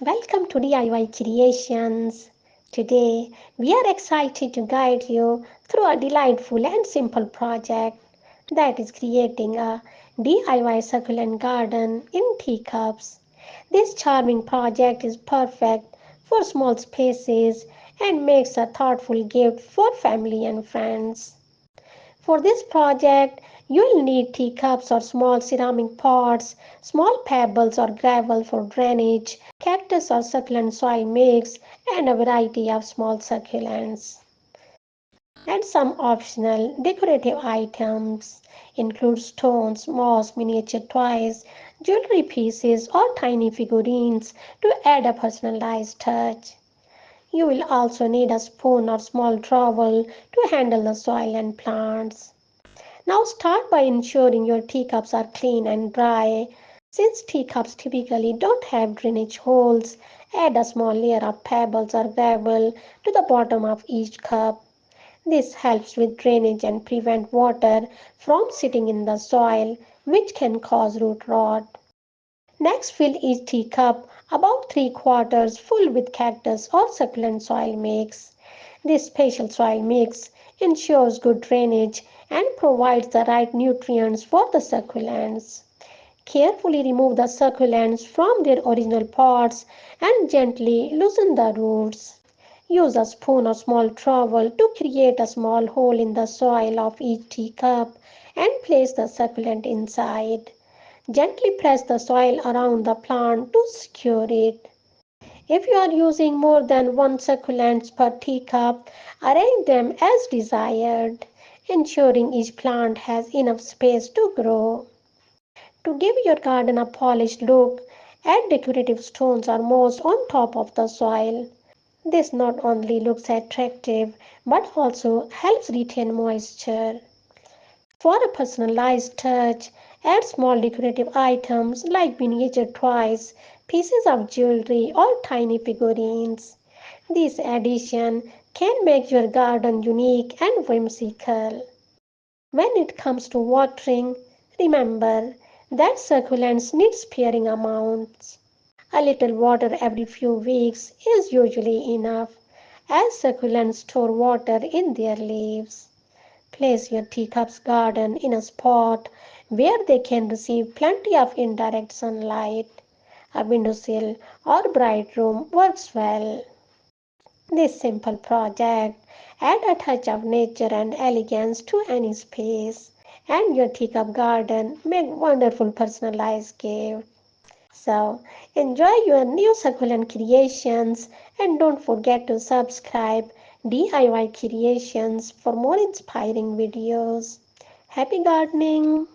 Welcome to DIY Creations. Today, we are excited to guide you through a delightful and simple project that is creating a DIY succulent garden in teacups. This charming project is perfect for small spaces and makes a thoughtful gift for family and friends. For this project, you will need teacups or small ceramic pots, small pebbles or gravel for drainage, cactus or succulent soil mix, and a variety of small succulents. And some optional decorative items include stones, moss, miniature toys, jewelry pieces, or tiny figurines to add a personalized touch. You will also need a spoon or small trowel to handle the soil and plants. Now start by ensuring your teacups are clean and dry. Since teacups typically don't have drainage holes, add a small layer of pebbles or gravel to the bottom of each cup. This helps with drainage and prevent water from sitting in the soil, which can cause root rot. Next, fill each teacup about 3/4 full with cactus or succulent soil mix. This special soil mix ensures good drainage and provides the right nutrients for the succulents. Carefully remove the succulents from their original pots and gently loosen the roots. Use a spoon or small trowel to create a small hole in the soil of each teacup and place the succulent inside. Gently press the soil around the plant to secure it. If you are using more than one succulent per teacup, arrange them as desired, ensuring each plant has enough space to grow. To give your garden a polished look, add decorative stones or moss on top of the soil. This not only looks attractive but also helps retain moisture. For a personalized touch, add small decorative items like miniature toys, pieces of jewelry, or tiny figurines. This addition can make your garden unique and whimsical. When it comes to watering, remember that succulents need sparing amounts. A little water every few weeks is usually enough, as succulents store water in their leaves. Place your teacups garden in a spot where they can receive plenty of indirect sunlight. A windowsill or bright room works well. This simple project adds a touch of nature and elegance to any space, and your teacup garden make wonderful personalized gift. So enjoy your new succulent creations and don't forget to subscribe DIY Creations for more inspiring videos. Happy gardening!